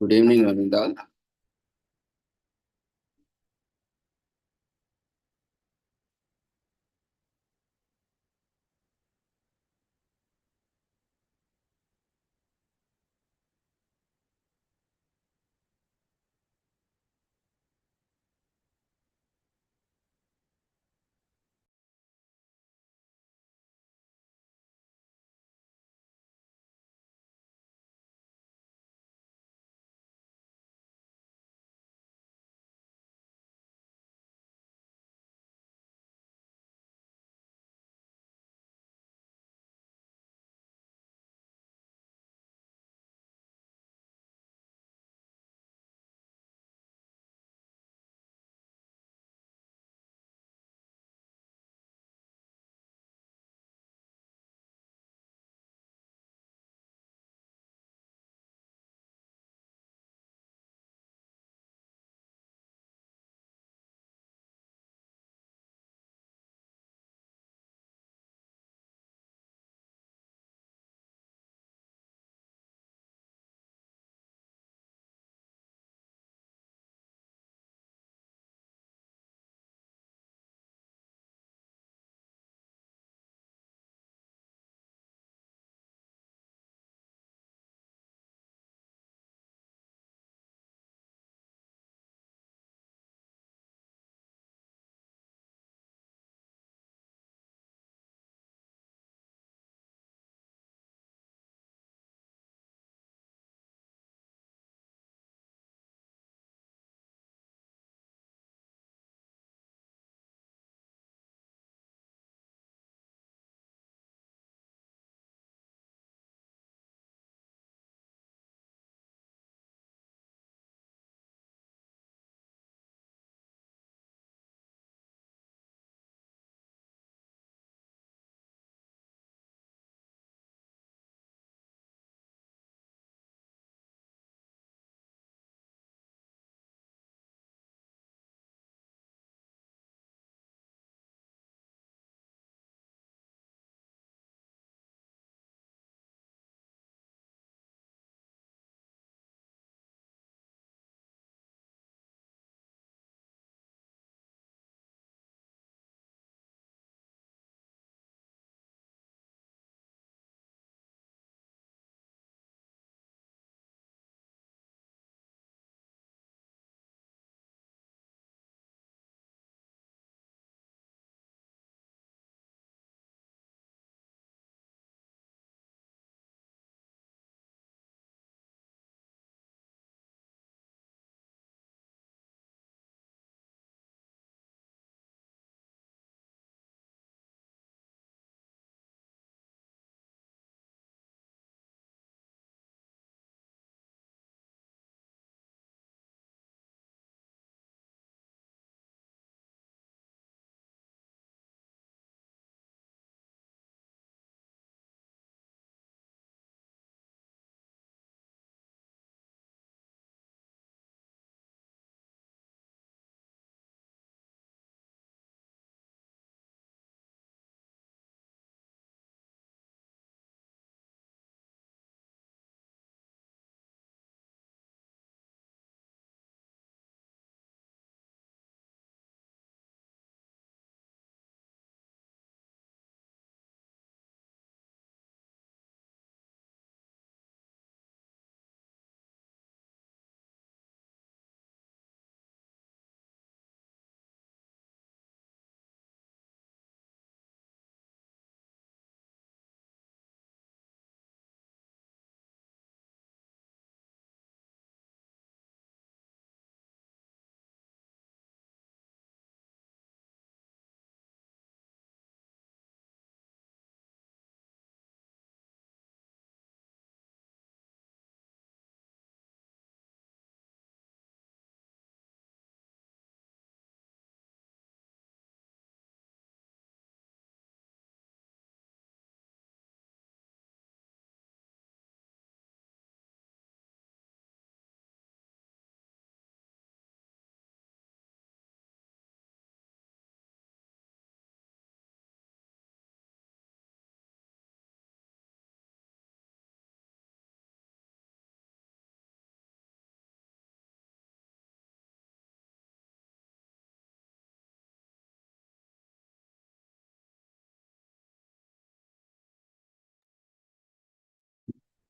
Good evening, Anindal.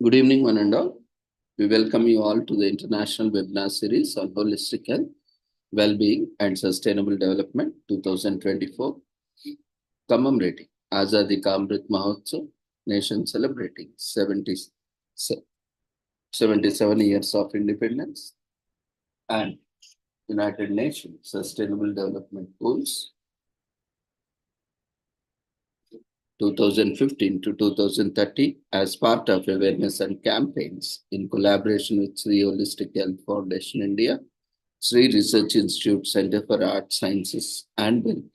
Good evening, one and all. We welcome you all to the international webinar series on holistic health, well-being, and sustainable development 2024, commemorating Azadi Ka Amrit Mahotsav, nation celebrating 77 years of independence and United Nations Sustainable Development Goals 2015 to 2030 as part of awareness and campaigns in collaboration with Sri Holistic Health Foundation India, Sri Research Institute Center for Arts, Sciences and Health.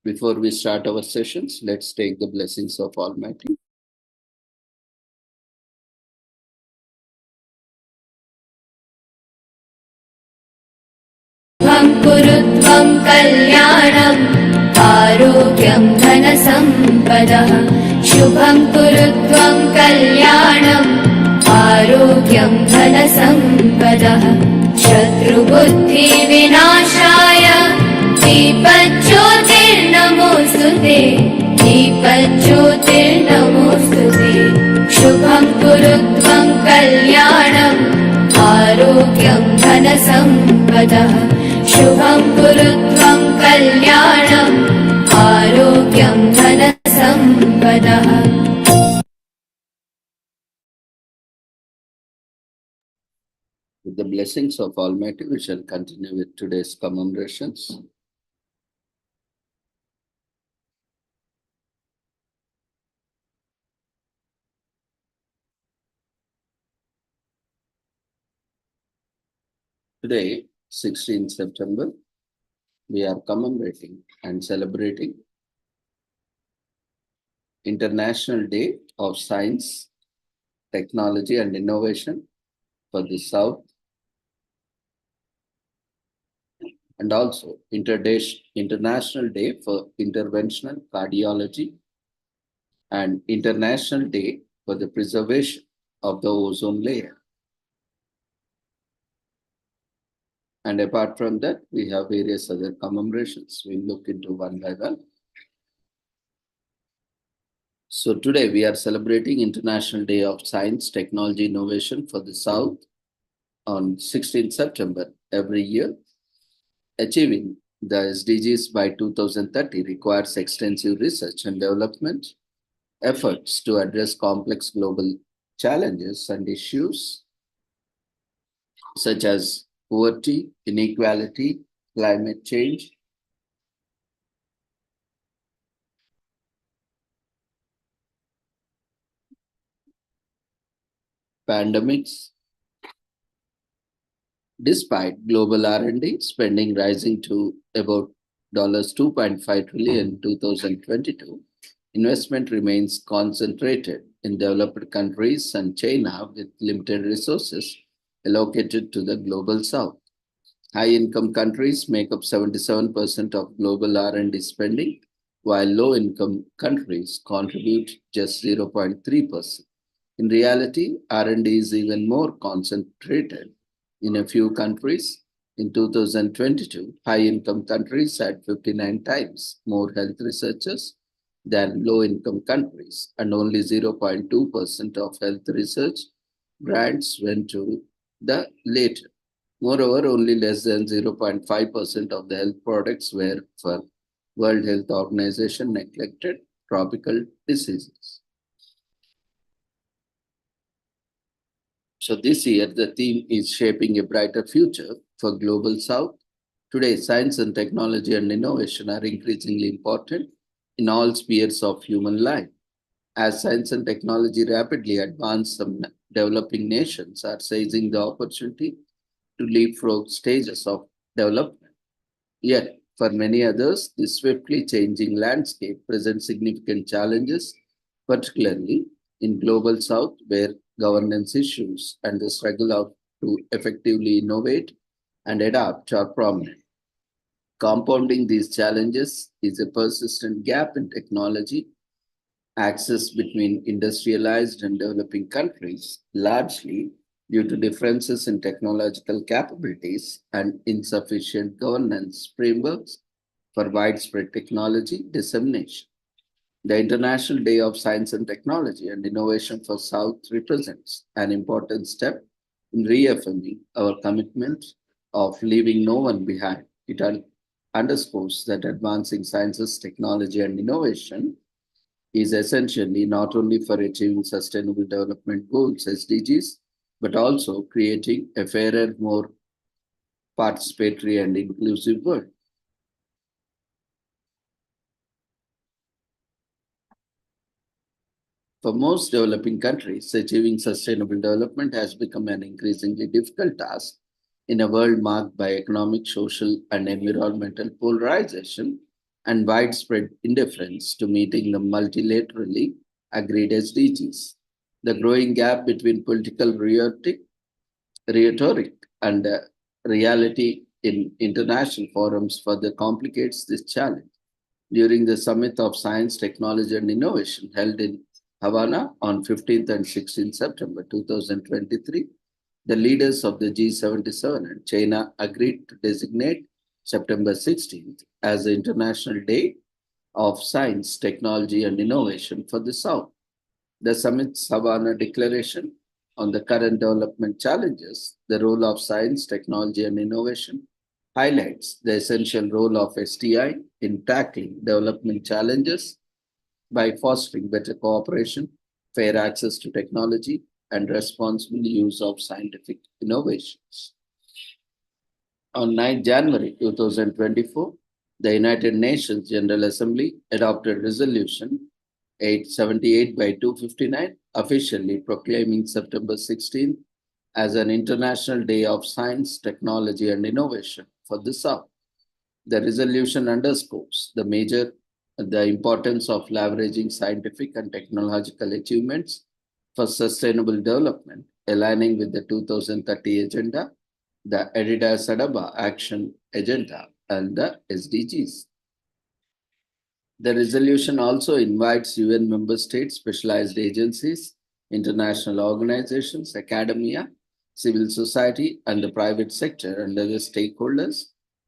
Before we start our sessions, let's take the blessings of Almighty. कुरुत्वं कल्याणम् आरोग्यं धनसम्पदः शुभं कुरुत्वं कल्याणम् आरोग्यं धनसम्पदः शत्रुबुद्धिविनाशाय दीपज्योतिर्नमोऽस्तुते दीपज्योतिर्नमोऽस्तुते शुभं कुरुत्वं कल्याणम् आरोग्यं धनसम्पदः शुभं कुरुत्वं कल्याणम् आरोग्यं धनसम्पदः. With the blessings of Almighty, we shall continue with today's commemorations. Today, 16th September, we are commemorating and celebrating International Day of Science, Technology and Innovation for the South, and also International Day for Interventional Cardiology and International Day for the Preservation of the Ozone Layer. And apart from that, we have various other commemorations. We'll look into one by one. So today we are celebrating International Day of Science, Technology, Innovation for the South on 16th September every year. Achieving the SDGs by 2030 requires extensive research and development efforts to address complex global challenges and issues such as poverty, inequality, climate change, pandemics. Despite global R&D spending rising to about $2.5 trillion in 2022, investment remains concentrated in developed countries and China with limited resources allocated to the global south. High-income countries make up 77% of global R&D spending, while low-income countries contribute just 0.3%. In reality, R&D is even more concentrated in a few countries. In 2022, high-income countries had 59 times more health researchers than low-income countries, and only 0.2% of health research grants went to the latter. Moreover, only less than 0.5% of the health products were for World Health Organization neglected tropical diseases. So this year, the theme is shaping a brighter future for Global South. Today, science and technology and innovation are increasingly important in all spheres of human life. As science and technology rapidly advance, some developing nations are seizing the opportunity to leapfrog stages of development. Yet, for many others, this swiftly changing landscape presents significant challenges, particularly in Global South, where governance issues and the struggle to effectively innovate and adapt are prominent. Compounding these challenges is a persistent gap in technology access between industrialized and developing countries, largely due to differences in technological capabilities and insufficient governance frameworks for widespread technology dissemination. The International Day of Science and Technology and Innovation for South represents an important step in reaffirming our commitment of leaving no one behind. It underscores that advancing sciences, technology, and innovation is essentially not only for achieving sustainable development goals, SDGs, but also creating a fairer, more participatory, and inclusive world. For most developing countries, achieving sustainable development has become an increasingly difficult task in a world marked by economic, social, and environmental polarization and widespread indifference to meeting the multilaterally agreed SDGs. The growing gap between political rhetoric and reality in international forums further complicates this challenge. During the Summit of Science, Technology, and Innovation held in Havana on 15th and 16th September 2023, the leaders of the G77 and China agreed to designate September 16th as the International Day of Science, Technology, and Innovation for the South. The summit's Havana Declaration on the current development challenges, the role of science, technology, and innovation, highlights the essential role of STI in tackling development challenges by fostering better cooperation, fair access to technology, and responsible use of scientific innovations. On 9 January 2024, the United Nations General Assembly adopted Resolution 878 by 259, officially proclaiming September 16th as an International Day of Science, Technology, and Innovation for the South. The resolution underscores the importance of leveraging scientific and technological achievements for sustainable development, aligning with the 2030 Agenda, the Addis Ababa Action Agenda, and the SDGs. The resolution also invites UN member states, specialized agencies, international organizations, academia, civil society, and the private sector and other stakeholders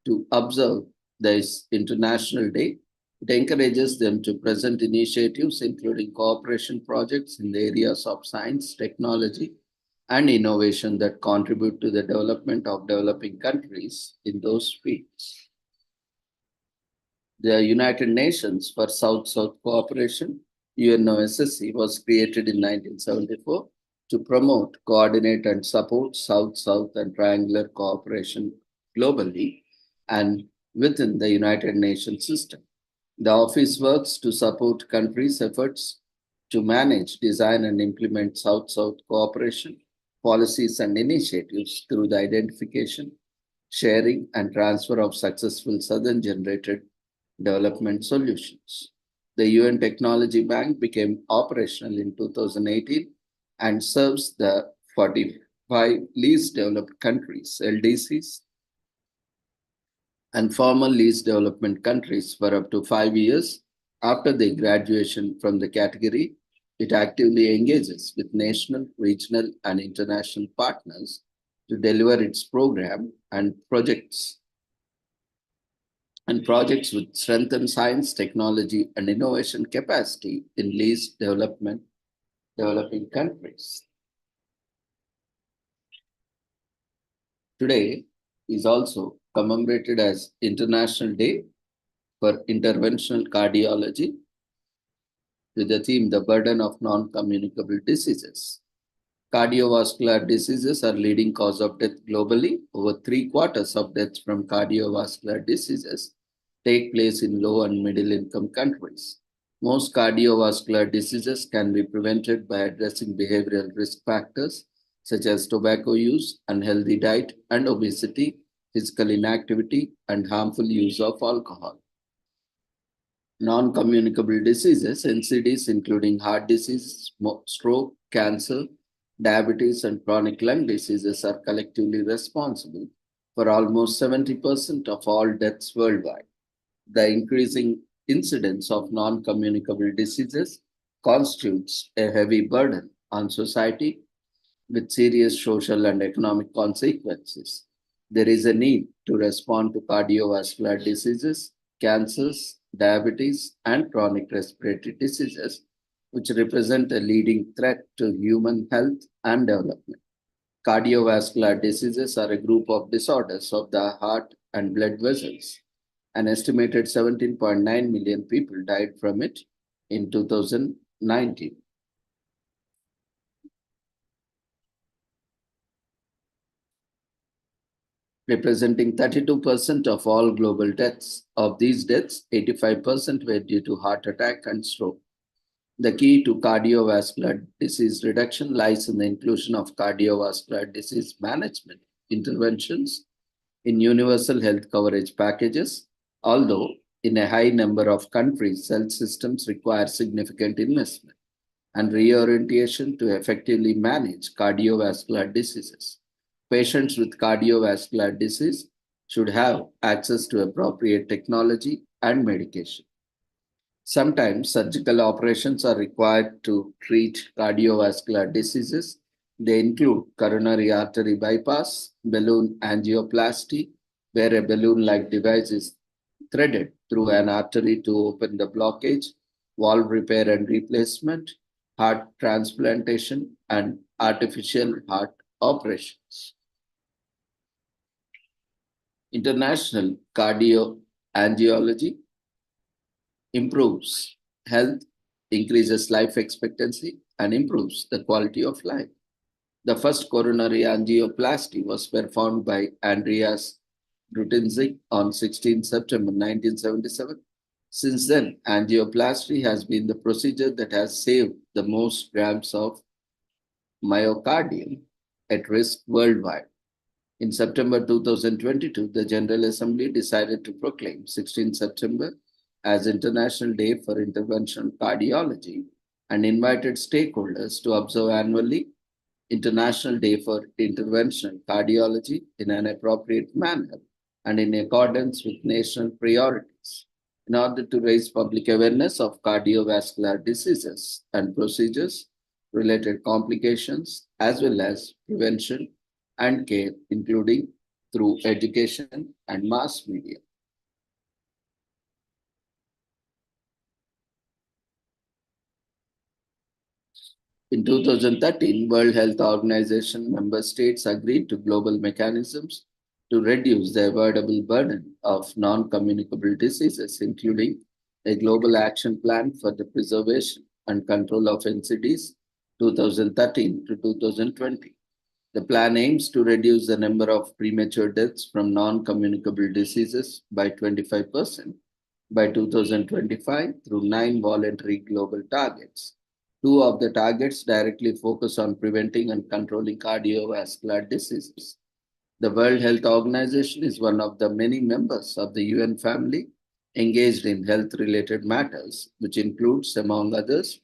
to observe this International Day. It encourages them to present initiatives, including cooperation projects in the areas of science, technology, and innovation that contribute to the development of developing countries in those fields. The United Nations for South-South Cooperation, UNOSSC, was created in 1974 to promote, coordinate, and support South-South and triangular cooperation globally and within the United Nations system. The office works to support countries' efforts to manage, design, and implement South-South cooperation policies and initiatives through the identification, sharing, and transfer of successful Southern-generated development solutions. The UN Technology Bank became operational in 2018 and serves the 45 least developed countries, LDCs, and former least development countries for up to 5 years after their graduation from the category. It actively engages with national, regional, and international partners to deliver its program and projects with strengthened science, technology, and innovation capacity in least developing countries. Today is also commemorated as International Day for Interventional Cardiology with the theme The Burden of Non-Communicable Diseases. Cardiovascular diseases are leading cause of death globally. Over 3/4 of deaths from cardiovascular diseases take place in low and middle income countries. Most cardiovascular diseases can be prevented by addressing behavioral risk factors such as tobacco use, unhealthy diet, and obesity, physical inactivity, and harmful use of alcohol. Non-communicable diseases, NCDs, including heart disease, stroke, cancer, diabetes, and chronic lung diseases, are collectively responsible for almost 70% of all deaths worldwide. The increasing incidence of non-communicable diseases constitutes a heavy burden on society with serious social and economic consequences. There is a need to respond to cardiovascular diseases cancers, diabetes, and chronic respiratory diseases, which represent a leading threat to human health and development. Cardiovascular diseases are a group of disorders of the heart and blood vessels. An estimated 17.9 million people died from it in 2019. Representing 32% of all global deaths. Of these deaths, 85% were due to heart attack and stroke. The key to cardiovascular disease reduction lies in the inclusion of cardiovascular disease management interventions in universal health coverage packages, although in a high number of countries, health systems require significant investment and reorientation to effectively manage cardiovascular diseases. Patients with cardiovascular disease should have access to appropriate technology and medication. Sometimes surgical operations are required to treat cardiovascular diseases. They include coronary artery bypass, balloon angioplasty, where a balloon-like device is threaded through an artery to open the blockage, valve repair and replacement, heart transplantation, and artificial heart operations. International cardioangiology improves health, increases life expectancy, and improves the quality of life. The first coronary angioplasty was performed by Andreas Grutinzig on 16 September 1977. Since then, angioplasty has been the procedure that has saved the most grams of myocardium at risk worldwide. In September 2022, the General Assembly decided to proclaim 16 September as International Day for Interventional Cardiology and invited stakeholders to observe annually International Day for Interventional Cardiology in an appropriate manner and in accordance with national priorities in order to raise public awareness of cardiovascular diseases and procedures, related complications, as well as prevention and care, including through education and mass media. In 2013, World Health Organization member states agreed to global mechanisms to reduce the avoidable burden of non-communicable diseases, including a global action plan for the preservation and control of NCDs 2013 to 2020. The plan aims to reduce the number of premature deaths from non-communicable diseases by 25% by 2025 through 9 voluntary global targets. 2 of the targets directly focus on preventing and controlling cardiovascular diseases. The World Health Organization is one of the many members of the UN family engaged in health-related matters, which includes, among others,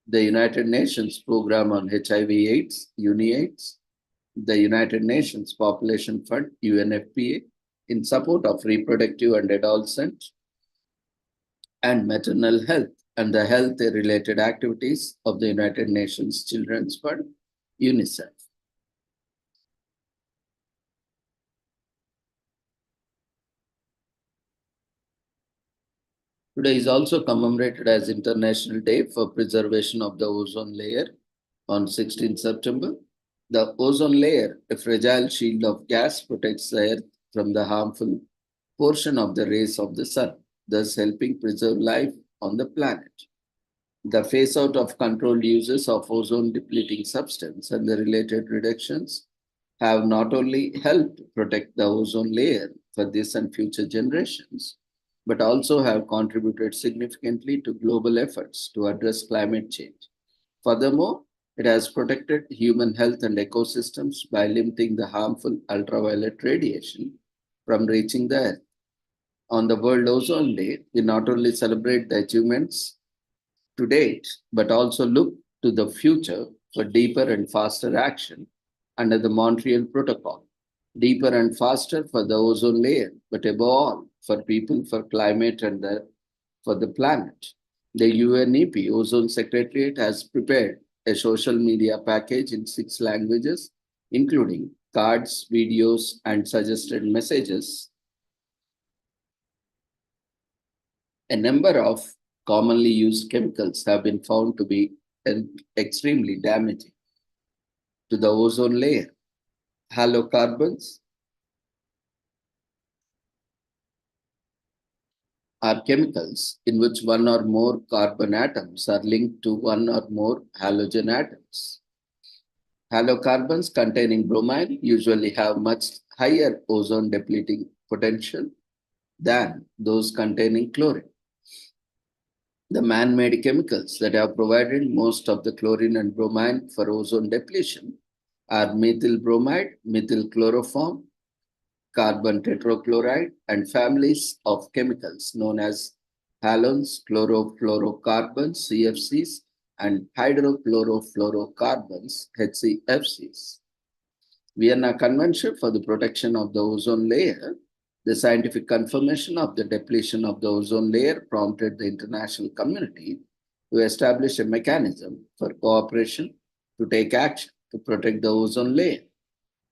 the United Nations Program on HIV/AIDS, UNAIDS, the United Nations Population Fund, UNFPA, in support of reproductive and adolescent and maternal health, and the health-related activities of the United Nations Children's Fund, UNICEF. Today is also commemorated as International Day for Preservation of the Ozone Layer on 16 September. The ozone layer, a fragile shield of gas, protects the Earth from the harmful portion of the rays of the sun, thus helping preserve life on the planet. The phase out of controlled uses of ozone depleting substance and the related reductions have not only helped protect the ozone layer for this and future generations, but also have contributed significantly to global efforts to address climate change. Furthermore, it has protected human health and ecosystems by limiting the harmful ultraviolet radiation from reaching the Earth. On the World Ozone Day, we not only celebrate the achievements to date, but also look to the future for deeper and faster action under the Montreal Protocol. Deeper and faster for the ozone layer, but above all, for people, for climate, and for the planet. The UNEP Ozone Secretariat has prepared a social media package in 6 languages, including cards, videos, and suggested messages A number of commonly used chemicals have been found to be extremely damaging to the ozone layer. Halocarbons are chemicals in which one or more carbon atoms are linked to one or more halogen atoms. Halocarbons containing bromine usually have much higher ozone depleting potential than those containing chlorine. The man-made chemicals that have provided most of the chlorine and bromine for ozone depletion are methyl bromide, methyl chloroform, carbon tetrachloride, and families of chemicals known as halogens, chlorofluorocarbons, CFCs, and hydrochlorofluorocarbons, HCFCs. Vienna Convention for the Protection of the Ozone Layer, the scientific confirmation of the depletion of the ozone layer prompted the international community to establish a mechanism for cooperation to take action to protect the ozone layer.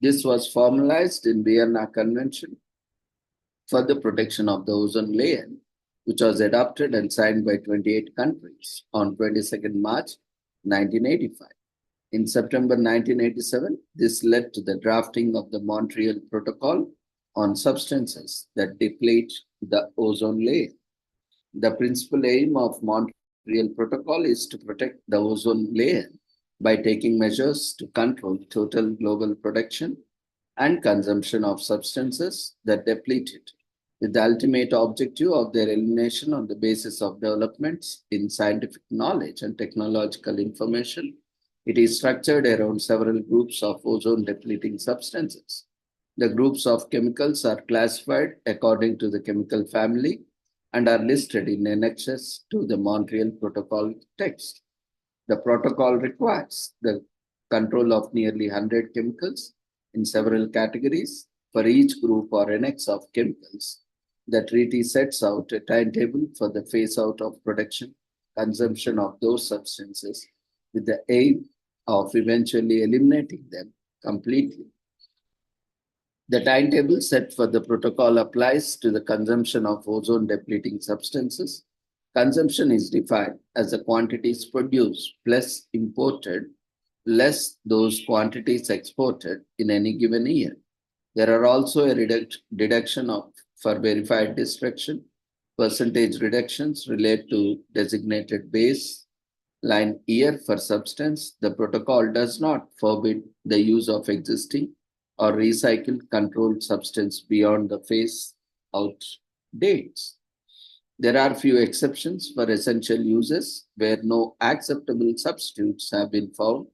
This was formalized in Vienna Convention for the Protection of the Ozone Layer, which was adopted and signed by 28 countries on 22nd March 1985. In September 1987, this led to the drafting of the Montreal Protocol on substances that deplete the ozone layer. The principal aim of Montreal Protocol is to protect the ozone layer by taking measures to control total global production and consumption of substances that deplete it, with the ultimate objective of their elimination on the basis of developments in scientific knowledge and technological information. It is structured around several groups of ozone depleting substances. The groups of chemicals are classified according to the chemical family and are listed in annexes to the Montreal Protocol text. The protocol requires the control of nearly 100 chemicals in several categories. For each group or annex of chemicals, the treaty sets out a timetable for the phase out of production, consumption of those substances with the aim of eventually eliminating them completely. The timetable set for the protocol applies to the consumption of ozone depleting substances. Consumption is defined as the quantities produced plus imported less those quantities exported in any given year. There are also a deduction for verified destruction. Percentage reductions relate to designated baseline year for substance. The protocol does not forbid the use of existing or recycled controlled substance beyond the phase out dates. There are few exceptions for essential uses where no acceptable substitutes have been found.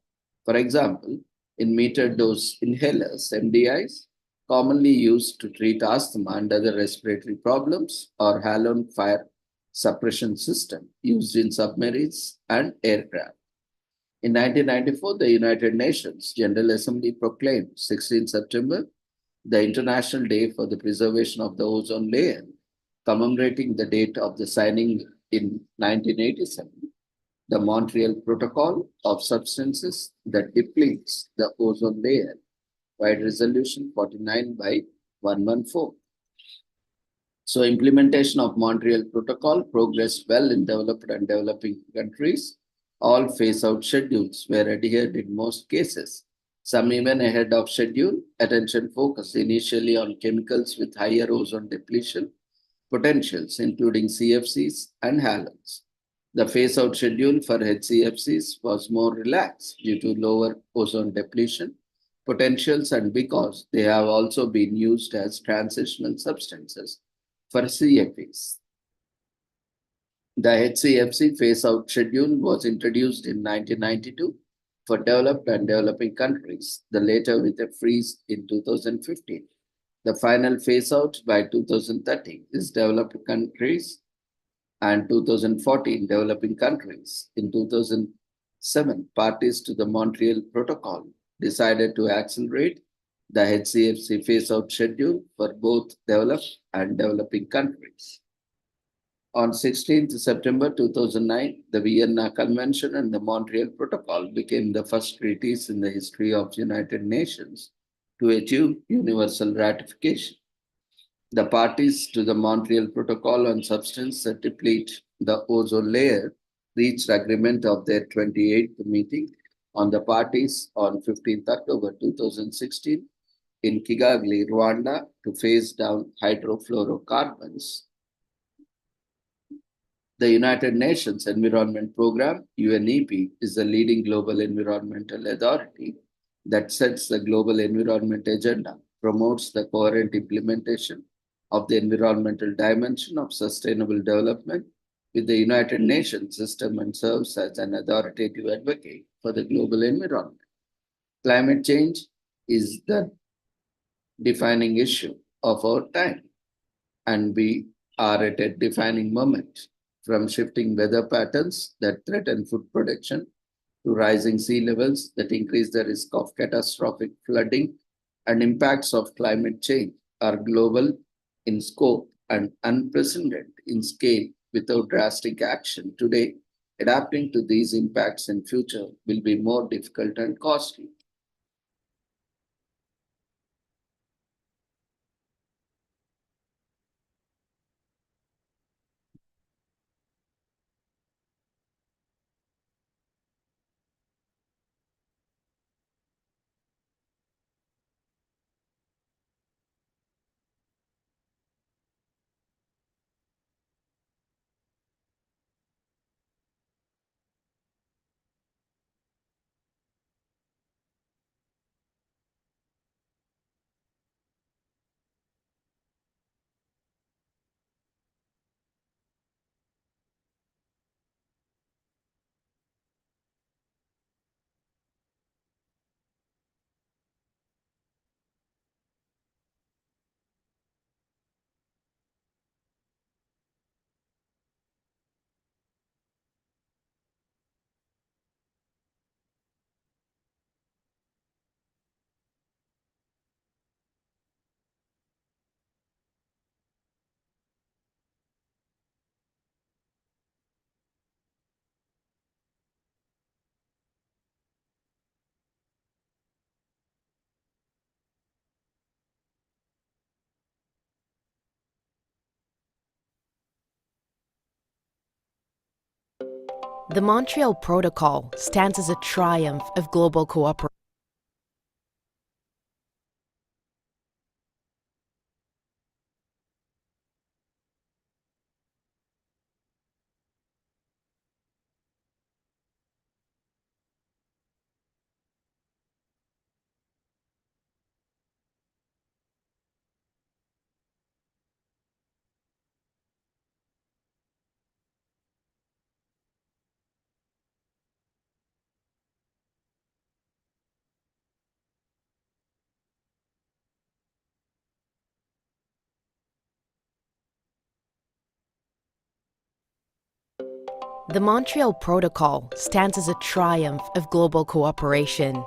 For example, in metered dose inhalers, MDIs, commonly used to treat asthma and other respiratory problems, or halon fire suppression system used in submarines and aircraft. In 1994, the United Nations General Assembly proclaimed 16 September the International Day for the Preservation of the Ozone Layer, commemorating the date of the signing in 1987, the Montreal Protocol of Substances that Depletes the Ozone Layer, wide resolution 49 by 114. So implementation of Montreal Protocol progressed well in developed and developing countries. All phase-out schedules were adhered in most cases. Some even ahead of schedule. Attention focused initially on chemicals with higher ozone depletion potentials, including CFCs and halogens. The phase-out schedule for HCFCs was more relaxed due to lower ozone depletion potentials and because they have also been used as transitional substances for CFCs. The HCFC phase-out schedule was introduced in 1992 for developed and developing countries, the later with a freeze in 2015. The final phase-out by 2030 is developed countries and 2014 developing countries. In 2007, parties to the Montreal Protocol decided to accelerate the HCFC phase-out schedule for both developed and developing countries. On 16th September 2009, the Vienna Convention and the Montreal Protocol became the first treaties in the history of the United Nations to achieve universal ratification. The parties to the Montreal Protocol on Substances that Deplete the Ozone Layer reached agreement of their 28th meeting on the parties on 15th October 2016 in Kigali, Rwanda, to phase down hydrofluorocarbons. The United Nations Environment Programme, UNEP, is the leading global environmental authority that sets the global environment agenda, promotes the coherent implementation of the environmental dimension of sustainable development with the United Nations system, and serves as an authoritative advocate for the global environment. Climate change is the defining issue of our time, and we are at a defining moment, from shifting weather patterns that threaten food production to rising sea levels that increase the risk of catastrophic flooding, and impacts of climate change are global in scope and unprecedented in scale. Without drastic action today, adapting to these impacts in future will be more difficult and costly. The Montreal Protocol stands as a triumph of global cooperation. The Montreal Protocol stands as a triumph of global cooperation.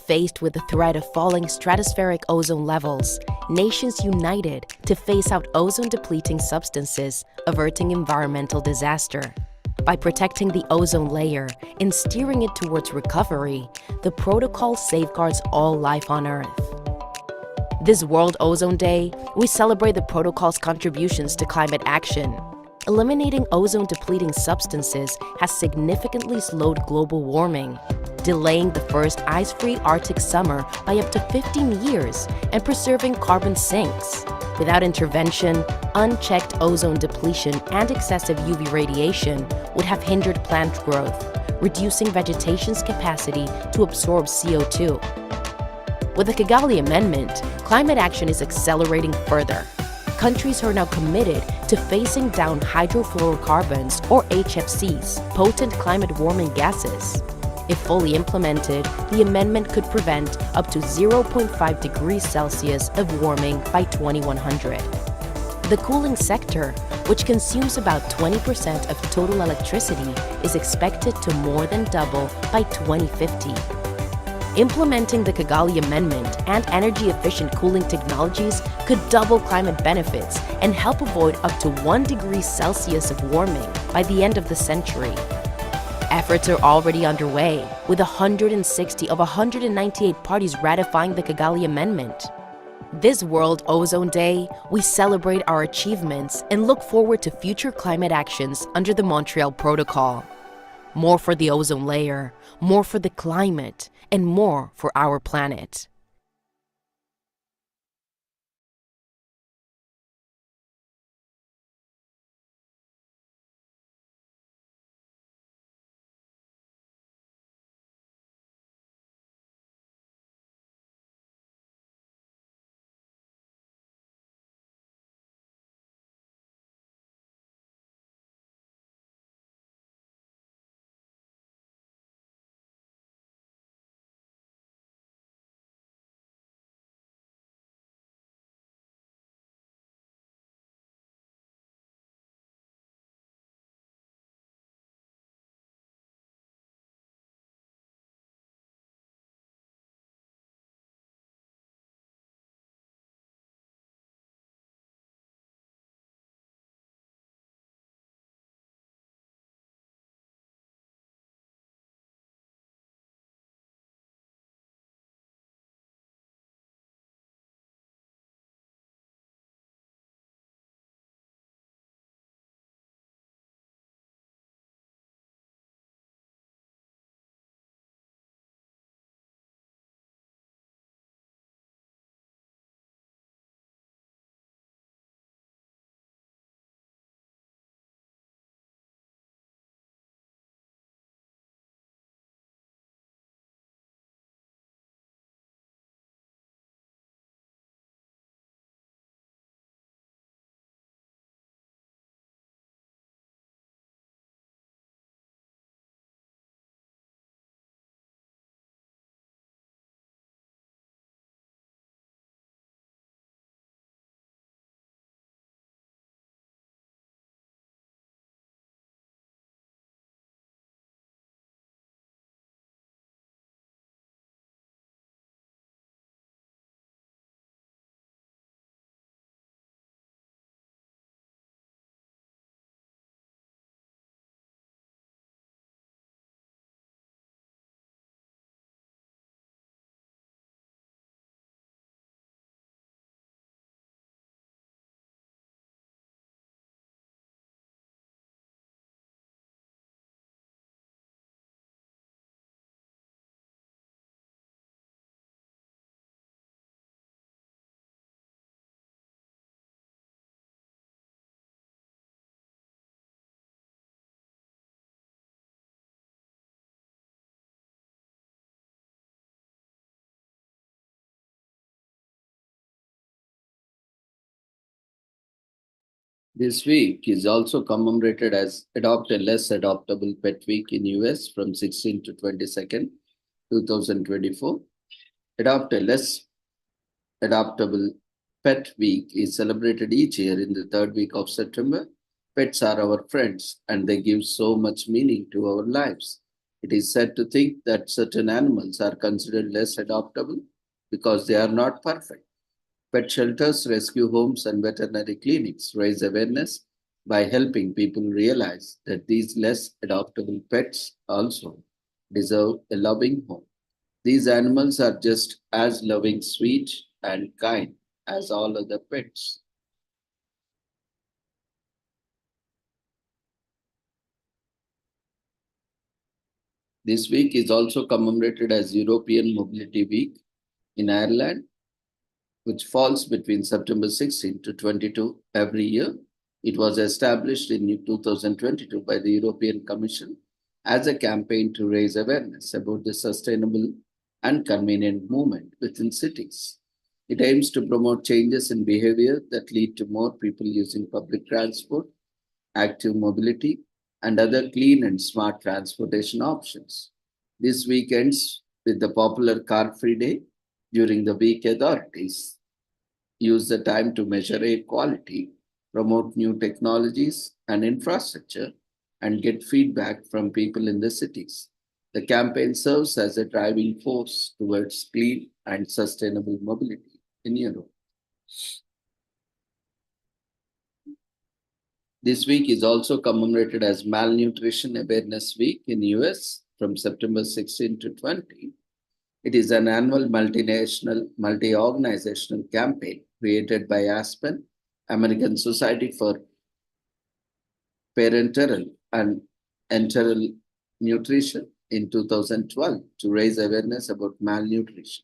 Faced with the threat of falling stratospheric ozone levels, nations united to phase out ozone-depleting substances, averting environmental disaster. By protecting the ozone layer and steering it towards recovery, the protocol safeguards all life on Earth. This World Ozone Day, we celebrate the protocol's contributions to climate action. Eliminating ozone-depleting substances has significantly slowed global warming, delaying the first ice-free Arctic summer by up to 15 years and preserving carbon sinks. Without intervention, unchecked ozone depletion and excessive UV radiation would have hindered plant growth, reducing vegetation's capacity to absorb CO2. With the Kigali Amendment, climate action is accelerating further. Countries are now committed to phasing down hydrofluorocarbons, or HFCs, potent climate-warming gases. If fully implemented, the amendment could prevent up to 0.5 degrees Celsius of warming by 2100. The cooling sector, which consumes about 20% of total electricity, is expected to more than double by 2050. Implementing the Kigali Amendment and energy-efficient cooling technologies could double climate benefits and help avoid up to 1 degree Celsius of warming by the end of the century. Efforts are already underway, with 160 of 198 parties ratifying the Kigali Amendment. This World Ozone Day, we celebrate our achievements and look forward to future climate actions under the Montreal Protocol. More for the ozone layer, more for the climate, and more for our planet. This week is also commemorated as Adopt a Less Adoptable Pet Week in US from 16 to 22nd, 2024. Adopt a Less Adoptable Pet Week is celebrated each year in the third week of September. Pets are our friends and they give so much meaning to our lives. It is said to think that certain animals are considered less adoptable because they are not perfect. Pet shelters, rescue homes, and veterinary clinics raise awareness by helping people realize that these less adoptable pets also deserve a loving home. These animals are just as loving, sweet, and kind as all other pets. This week is also commemorated as European Mobility Week in Ireland, which falls between September 16 to 22 every year. It was established in 2022 by the European Commission as a campaign to raise awareness about the sustainable and convenient movement within cities. It aims to promote changes in behavior that lead to more people using public transport, active mobility, and other clean and smart transportation options. This week ends with the popular Car Free Day. During the week, authorities use the time to measure air quality, promote new technologies and infrastructure, and get feedback from people in the cities. The campaign serves as a driving force towards clean and sustainable mobility in Europe. This week is also commemorated as Malnutrition Awareness Week in US from September 16 to 20. It is an annual multinational, multi-organizational campaign created by Aspen, American Society for Parenteral and Enteral Nutrition in 2012 to raise awareness about malnutrition.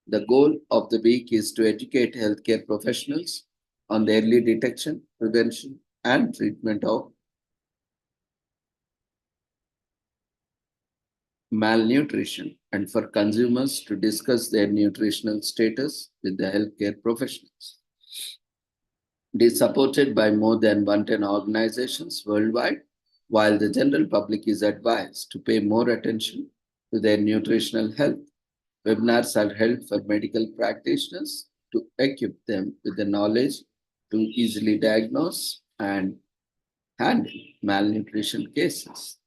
The goal of the week is to educate healthcare professionals on the early detection, prevention, and treatment of malnutrition and for consumers to discuss their nutritional status with the healthcare professionals. It is supported by more than 110 organizations worldwide, while the general public is advised to pay more attention to their nutritional health. Webinars are held for medical practitioners to equip them with the knowledge to easily diagnose and handle malnutrition cases.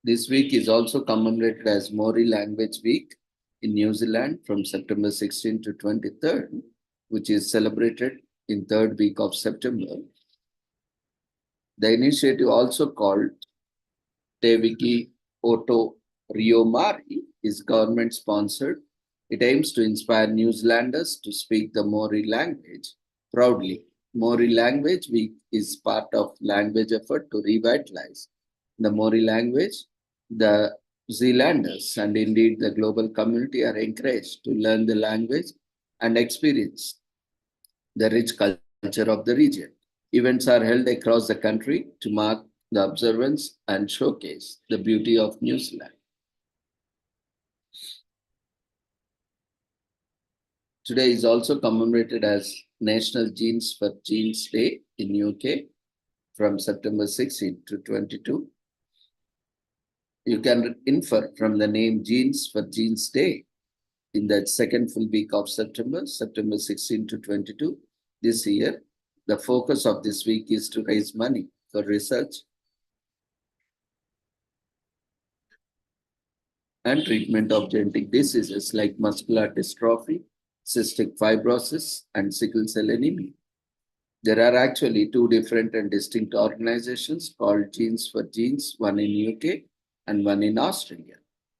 This week is also commemorated as Maori Language Week in New Zealand from September 16 to 23rd, which is celebrated in third week of September. The initiative, also called Te Wiki Oto Riomari, is government sponsored. It aims to inspire New Zealanders to speak the Maori language proudly. Maori Language Week is part of language effort to revitalize the Maori language. The Zealanders and indeed the global community are encouraged to learn the language and experience the rich culture of the region. Events are held across the country to mark the observance and showcase the beauty of New Zealand. Today is also commemorated as National Genes for Genes Day in UK from September 16 to 22. You can infer from the name Genes for Genes Day in the second full week of September, September 16 to 22 this year. The focus of this week is to raise money for research and treatment of genetic diseases like muscular dystrophy, cystic fibrosis, and sickle cell anemia. There are actually two different and distinct organizations called Genes for Genes, one in UK and one in Australia.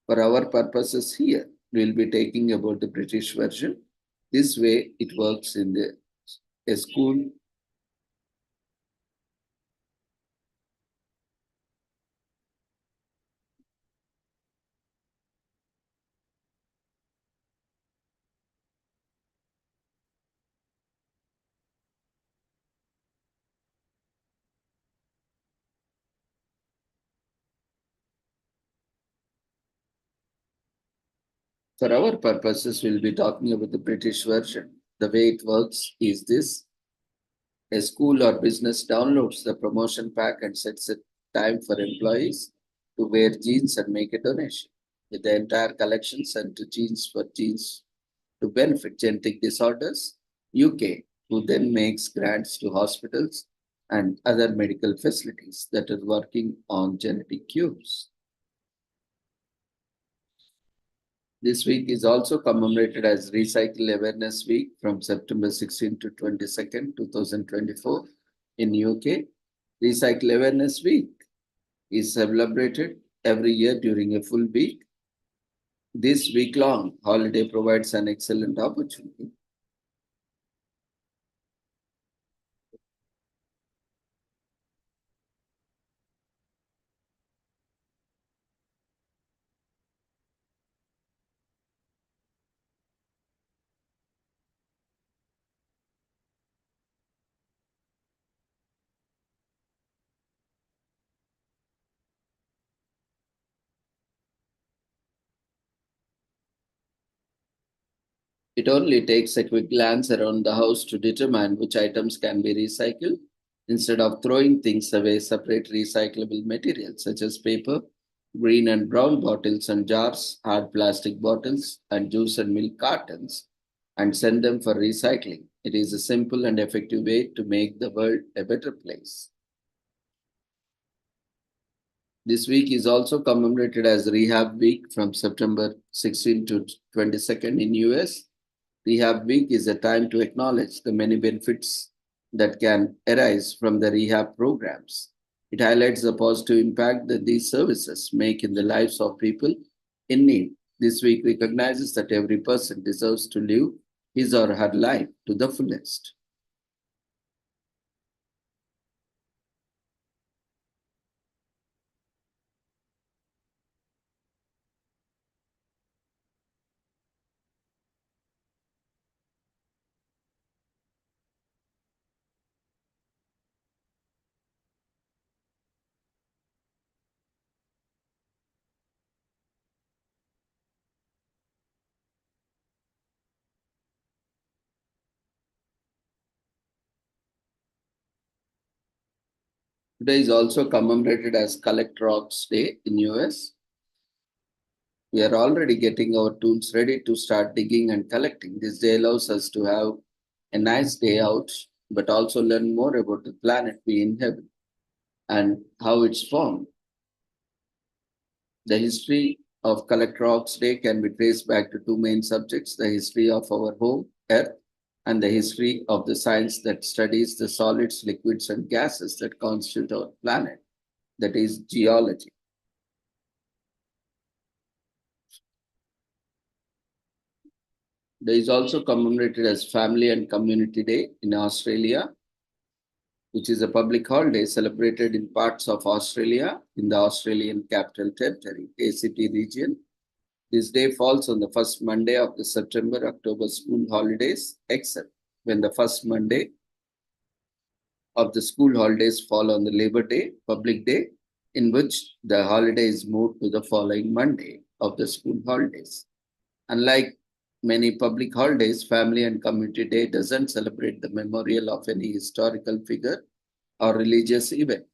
For our purposes here, we'll be taking about the British version. This way it works in a school. For our purposes, we'll be talking about the British version. The way it works is this. A school or business downloads the promotion pack and sets a time for employees to wear jeans and make a donation. With the entire collection sent to Genes for Genes to benefit genetic disorders, UK, who then makes grants to hospitals and other medical facilities that are working on genetic cures. This week is also commemorated as Recycle Awareness Week from September 16 to 22nd, 2024 in UK. Recycle Awareness Week is celebrated every year during a full week. This week-long holiday provides an excellent opportunity It only takes a quick glance around the house to determine which items can be recycled. Instead of throwing things away, separate recyclable materials such as paper, green and brown bottles and jars, hard plastic bottles, and juice and milk cartons, and send them for recycling. It is a simple and effective way to make the world a better place. This week is also commemorated as Rehab Week from September 16 to 22nd in US. Rehab Week is a time to acknowledge the many benefits that can arise from the rehab programs. It highlights the positive impact that these services make in the lives of people in need. This week recognizes that every person deserves to live his or her life to the fullest. Today is also commemorated as Collect Rocks Day in US. We are already getting our tools ready to start digging and collecting. This day allows us to have a nice day out, but also learn more about the planet we inhabit and how it's formed. The history of Collect Rocks Day can be traced back to two main subjects: the history of our home, Earth, and the history of the science that studies the solids, liquids, and gases that constitute our planet, that is, geology. There is also commemorated as Family and Community Day in Australia, which is a public holiday celebrated in parts of Australia in the Australian Capital Territory, ACT region. This day falls on the first Monday of the September-October school holidays, except when the first Monday of the school holidays fall on the Labor Day, public day, in which the holiday is moved to the following Monday of the school holidays. Unlike many public holidays, Family and Community Day doesn't celebrate the memorial of any historical figure or religious event.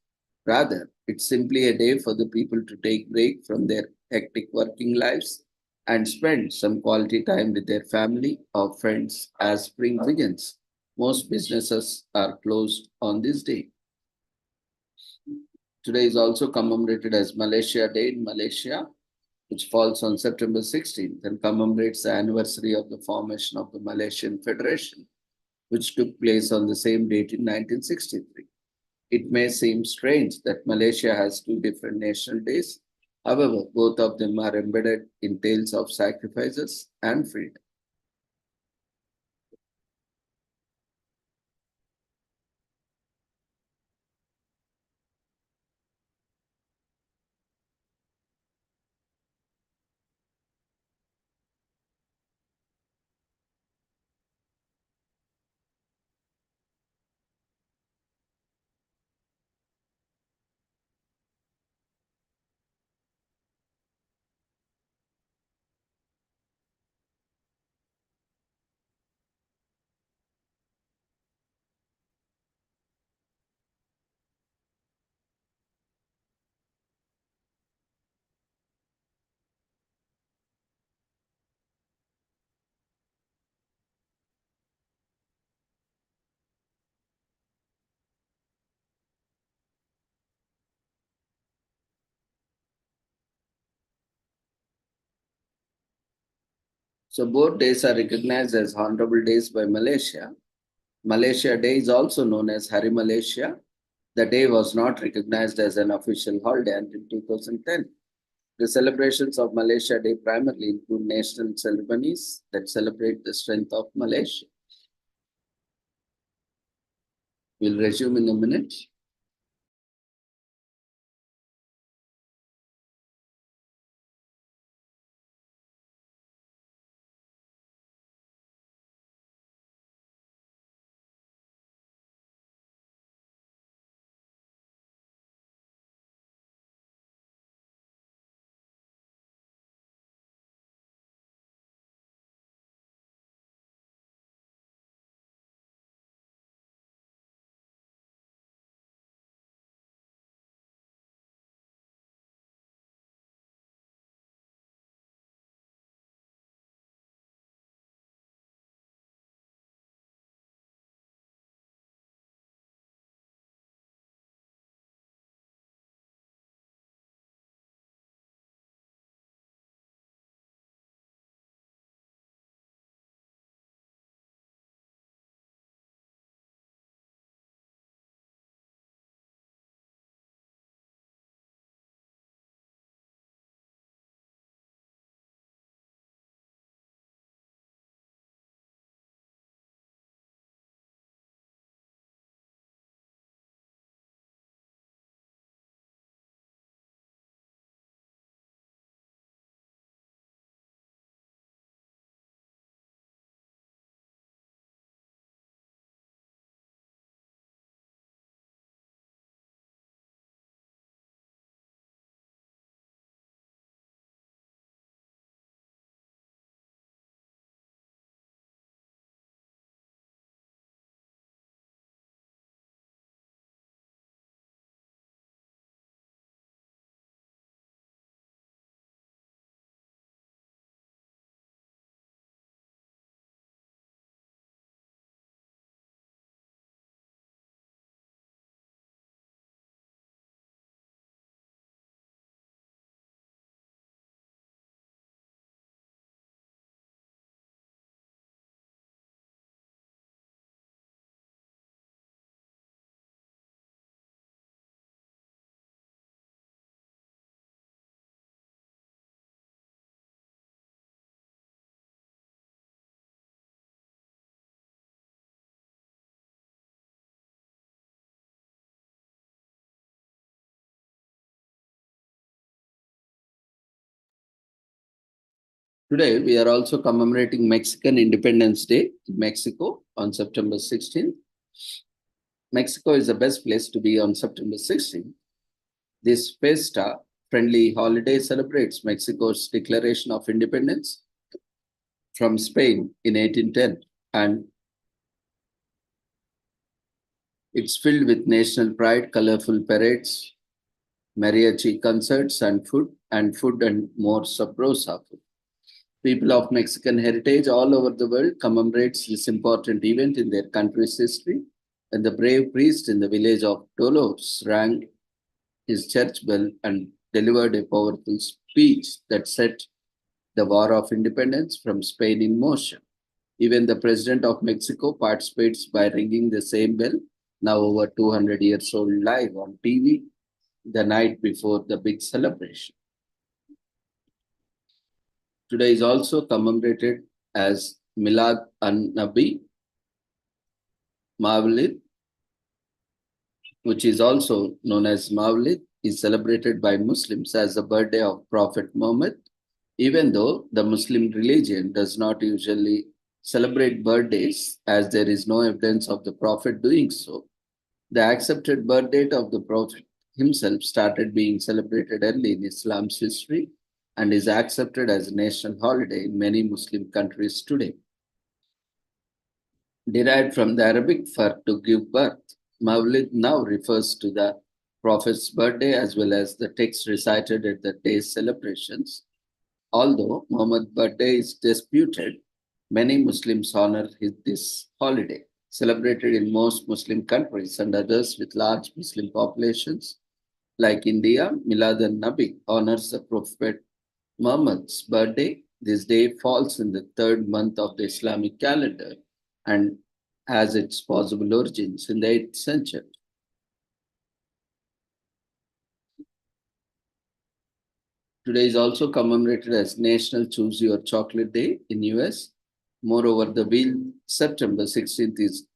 Rather, it's simply a day for the people to take break from their hectic working lives and spend some quality time with their family or friends as spring begins. Most businesses are closed on this day. Today is also commemorated as Malaysia Day in Malaysia, which falls on September 16th and commemorates the anniversary of the formation of the Malaysian Federation, which took place on the same date in 1963. It may seem strange that Malaysia has two different national days. However, both of them are embedded in tales of sacrifices and freedom. So both days are recognized as honorable days by Malaysia. Malaysia Day is also known as Hari Malaysia. The day was not recognized as an official holiday until 2010. The celebrations of Malaysia Day primarily include national ceremonies that celebrate the strength of Malaysia. We'll resume in a minute. Today, we are also commemorating Mexican Independence Day in Mexico on September 16th. Mexico is the best place to be on September 16th. This fiesta-friendly holiday celebrates Mexico's declaration of independence from Spain in 1810, and it's filled with national pride, colorful parades, mariachi concerts, and food and more sabrosa food. People of Mexican heritage all over the world commemorates this important event in their country's history, and the brave priest in the village of Dolores rang his church bell and delivered a powerful speech that set the War of Independence from Spain in motion. Even the President of Mexico participates by ringing the same bell, now over 200 years old, live on TV the night before the big celebration. Today is also commemorated as Milad an-Nabi Mawlid, which is also known as Mawlid, is celebrated by Muslims as the birthday of Prophet Muhammad. Even though the Muslim religion does not usually celebrate birthdays, as there is no evidence of the Prophet doing so, the accepted birth date of the Prophet himself started being celebrated early in Islam's history and is accepted as a national holiday in many Muslim countries today. Derived from the Arabic for to give birth, Mawlid now refers to the Prophet's birthday as well as the text recited at the day's celebrations. Although Muhammad's birthday is disputed, many Muslims honor this holiday, celebrated in most Muslim countries and others with large Muslim populations. Like India, Milad an-Nabi honors the Prophet Muhammad's birthday. This day falls in the third month of the Islamic calendar and has its possible origins in the 8th century. Today is also commemorated as National Choose Your Chocolate Day in US. Moreover, the week September 16th is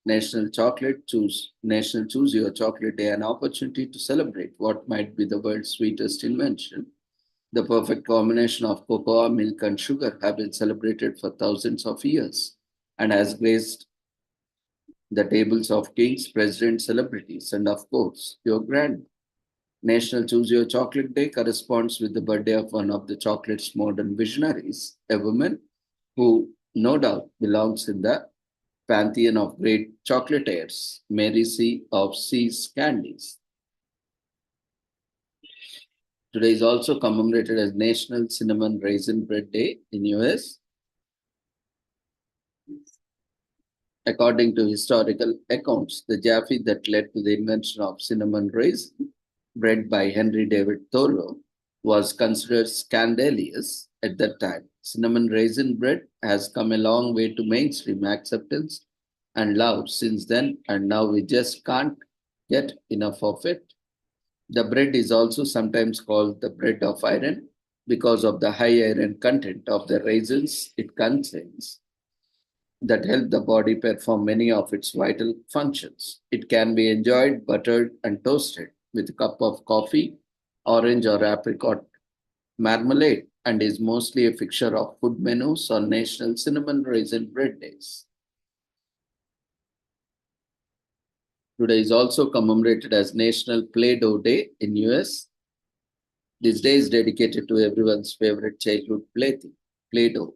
National Choose Your Chocolate Day, an opportunity to celebrate what might be the world's sweetest invention. The perfect combination of cocoa, milk, and sugar have been celebrated for thousands of years and has graced the tables of kings, presidents, celebrities, and of course, your grandma. National Choose Your Chocolate Day corresponds with the birthday of one of the chocolate's modern visionaries, a woman who no doubt belongs in the pantheon of great chocolatiers, Mary C. of C's Candies. Today is also commemorated as National Cinnamon Raisin Bread Day in US. According to historical accounts, the Jaffe that led to the invention of cinnamon raisin bread by Henry David Thoreau was considered scandalous at that time. Cinnamon raisin bread has come a long way to mainstream acceptance and love since then, and now we just can't get enough of it. The bread is also sometimes called the bread of iron because of the high iron content of the raisins it contains that help the body perform many of its vital functions. It can be enjoyed buttered and toasted with a cup of coffee, orange or apricot marmalade, and is mostly a fixture of food menus on National Cinnamon Raisin Bread Days. Today is also commemorated as National Play-Doh Day in US. This day is dedicated to everyone's favorite childhood plaything, Play-Doh,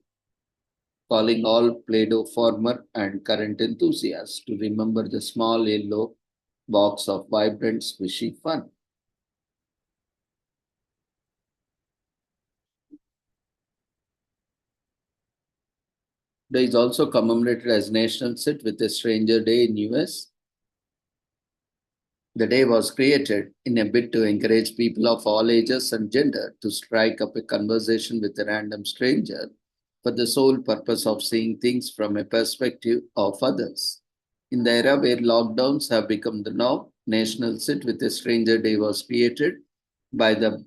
calling all Play-Doh former and current enthusiasts to remember the small yellow box of vibrant, squishy fun. Today is also commemorated as National Sit with a Stranger Day in US. The day was created in a bid to encourage people of all ages and gender to strike up a conversation with a random stranger for the sole purpose of seeing things from a perspective of others. In the era where lockdowns have become the norm, National Sit with a Stranger Day was created by the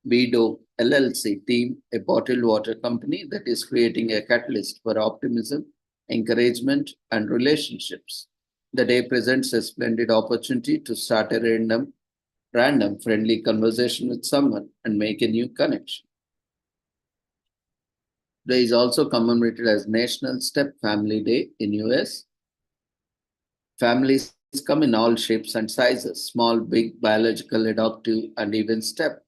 Bedo LLC team, a bottled water company that is creating a catalyst for optimism, encouragement, and relationships. The day presents a splendid opportunity to start a random friendly conversation with someone and make a new connection. Today is also commemorated as National Step Family Day in US. Families come in all shapes and sizes, small, big, biological, adoptive, and even step,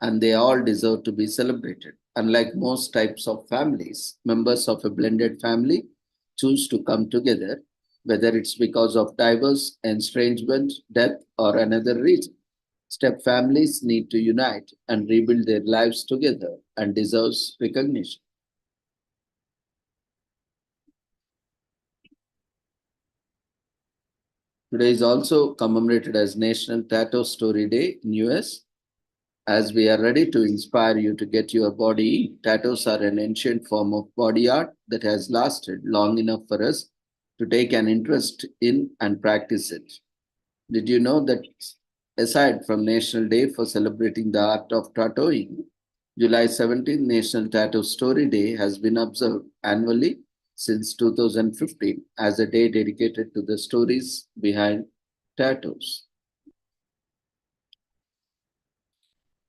and they all deserve to be celebrated. Unlike most types of families, members of a blended family choose to come together, whether it's because of divorce, estrangement, death, or another reason. Step families need to unite and rebuild their lives together and deserves recognition. Today is also commemorated as National Tattoo Story Day in US. As we are ready to inspire you to get your body in, tattoos are an ancient form of body art that has lasted long enough for us to take an interest in and practice it. Did you know that aside from National Day for celebrating the art of tattooing, July 17th National Tattoo Story Day has been observed annually since 2015 as a day dedicated to the stories behind tattoos.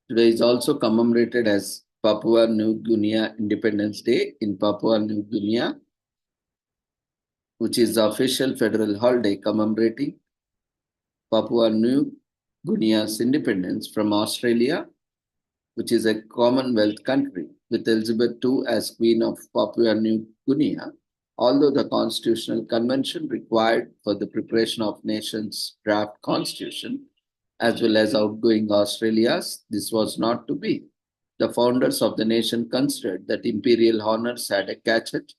Today is also commemorated as Papua New Guinea Independence Day in Papua New Guinea, which is the official federal holiday commemorating Papua New Guinea's independence from Australia, which is a Commonwealth country, with Elizabeth II as Queen of Papua New Guinea. Although the Constitutional Convention required for the preparation of nation's draft constitution, as well as outgoing Australia's, this was not to be. The founders of the nation considered that imperial honors had a catch-it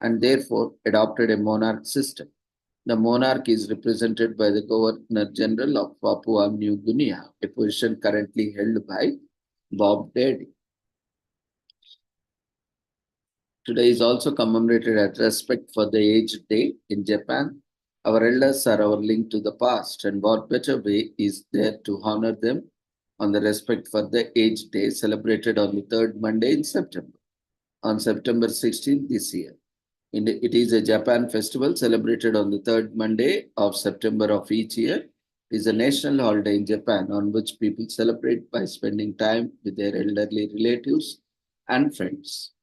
and therefore adopted a monarch system. The monarch is represented by the Governor General of Papua New Guinea, a position currently held by Bob Dade. Today is also commemorated as Respect for the Aged Day in Japan. Our elders are our link to the past, and what better way is there to honor them on the Respect for the Aged Day celebrated on the third Monday in September, on September 16th this year. It is a Japan festival celebrated on the third Monday of September of each year. It is a national holiday in Japan on which people celebrate by spending time with their elderly relatives and friends.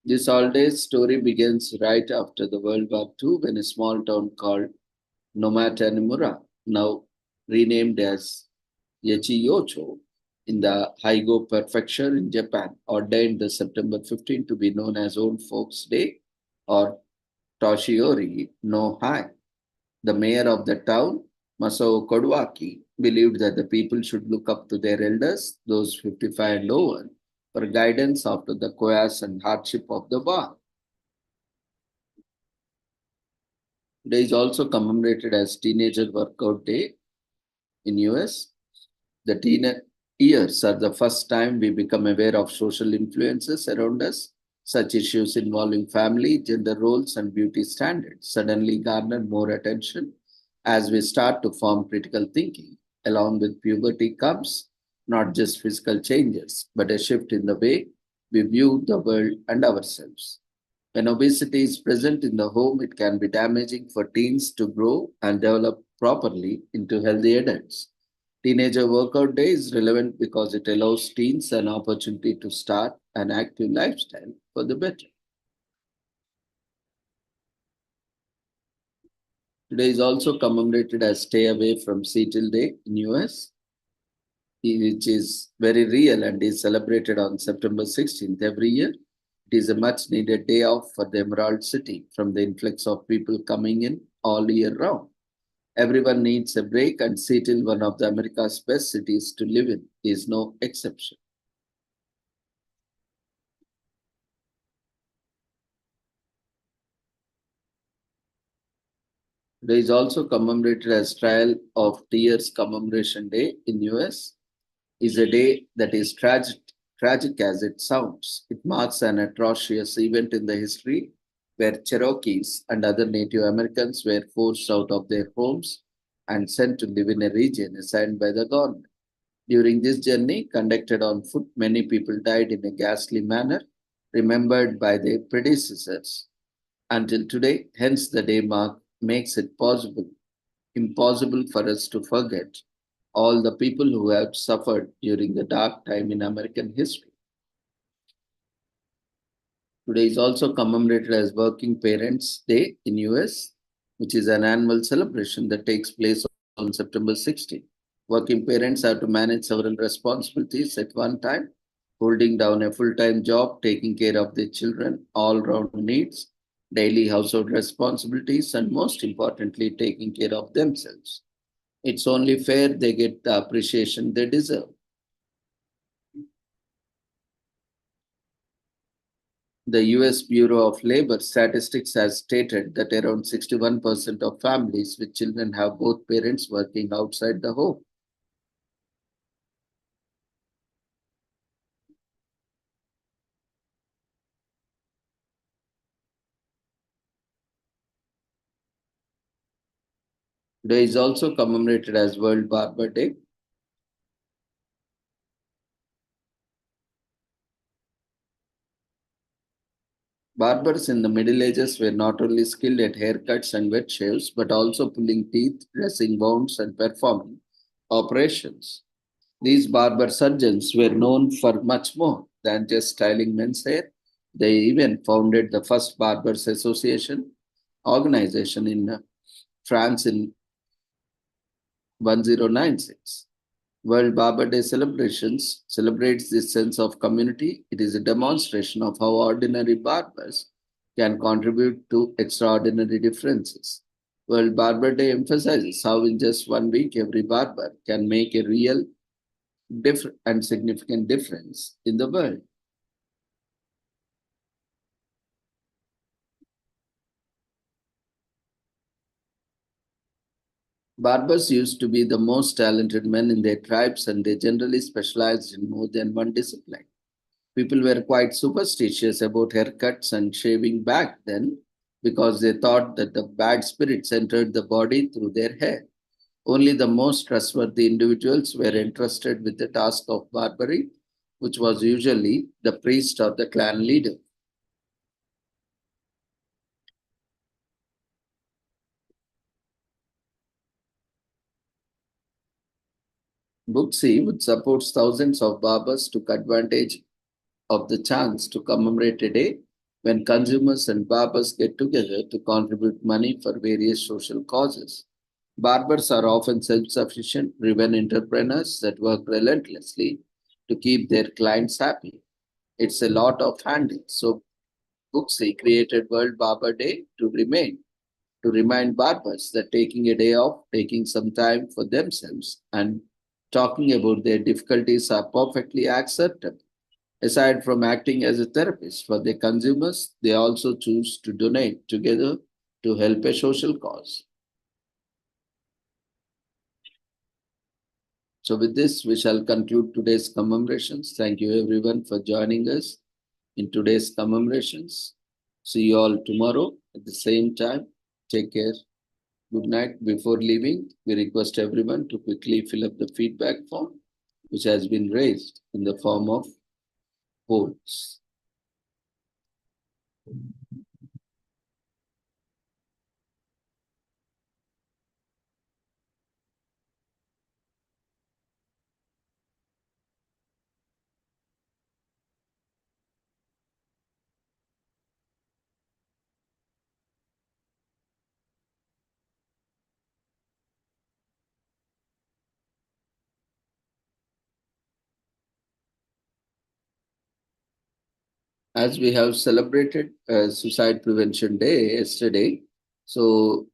This holiday story begins right after the World War II when a small town called Nomatanimura, now renamed as Yachiyocho, in the Haigo Prefecture in Japan, ordained the September 15 to be known as Old Folks' Day or Toshiori no Hai. The mayor of the town, Masao Kodwaki, believed that the people should look up to their elders, those 55 and over, for guidance after the chaos and hardship of the war. Today is also commemorated as Teenager Workout Day in US. The teen years are the first time we become aware of social influences around us. Such issues involving family, gender roles, and beauty standards suddenly garner more attention as we start to form critical thinking. Along with puberty comes not just physical changes, but a shift in the way we view the world and ourselves. When obesity is present in the home, it can be damaging for teens to grow and develop properly into healthy adults. Teenager Workout Day is relevant because it allows teens an opportunity to start an active lifestyle for the better. Today is also commemorated as Stay Away from Seattle Day in US, which is very real and is celebrated on September 16th every year. It is a much needed day off for the Emerald City from the influx of people coming in all year round. Everyone needs a break, and Seattle, one of the America's best cities to live in, is no exception. Today is also commemorated as Trial of Tears Commemoration Day in US. Is a day that is tragic as it sounds. It marks an atrocious event in the history where Cherokees and other Native Americans were forced out of their homes and sent to live in a region assigned by the government. During this journey, conducted on foot, many people died in a ghastly manner, remembered by their predecessors until today. Hence, the day makes it impossible for us to forget all the people who have suffered during the dark time in American history. Today is also commemorated as Working Parents Day in US, which is an annual celebration that takes place on September 16. Working parents have to manage several responsibilities at one time, holding down a full-time job, taking care of their children, all-round needs, daily household responsibilities, and most importantly, taking care of themselves. It's only fair they get the appreciation they deserve. The US Bureau of Labor Statistics has stated that around 61% of families with children have both parents working outside the home. Today is also commemorated as World Barber Day. Barbers in the Middle Ages were not only skilled at haircuts and wet shaves, but also pulling teeth, dressing wounds, and performing operations. These barber surgeons were known for much more than just styling men's hair. They even founded the first Barbers Association organization in France in 1096. World Barber Day celebrations celebrates this sense of community. It is a demonstration of how ordinary barbers can contribute to extraordinary differences. World Barber Day emphasizes how in just 1 week every barber can make a real and significant difference in the world. Barbers used to be the most talented men in their tribes, and they generally specialized in more than one discipline. People were quite superstitious about haircuts and shaving back then because they thought that the bad spirits entered the body through their hair. Only the most trustworthy individuals were entrusted with the task of barbering, which was usually the priest or the clan leader. Booksy, which supports thousands of barbers, took advantage of the chance to commemorate a day when consumers and barbers get together to contribute money for various social causes. Barbers are often self sufficient, driven entrepreneurs that work relentlessly to keep their clients happy. It's a lot of handling. So, Booksy created World Barber Day to remind barbers that taking a day off, taking some time for themselves, and talking about their difficulties are perfectly acceptable. Aside from acting as a therapist for their consumers, they also choose to donate together to help a social cause. So, with this, we shall conclude today's commemorations. Thank you, everyone, for joining us in today's commemorations. See you all tomorrow at the same time. Take care. Good night. Before leaving, we request everyone to quickly fill up the feedback form, which has been raised in the form of votes. As we have celebrated Suicide Prevention Day yesterday, so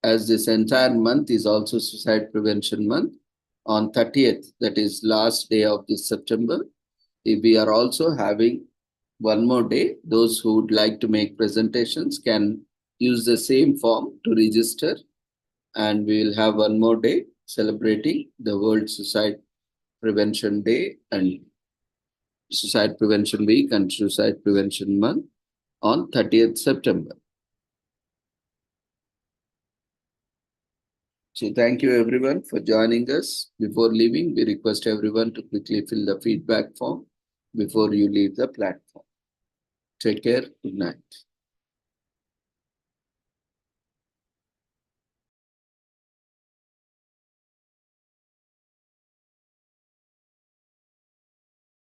as this entire month is also Suicide Prevention Month, on 30th, that is last day of this September, we are also having one more day. Those who would like to make presentations can use the same form to register, and we will have one more day celebrating the World Suicide Prevention Day and Suicide Prevention Week and Suicide Prevention Month on 30th September. So thank you everyone for joining us. Before leaving, we request everyone to quickly fill the feedback form before you leave the platform. Take care. Good night.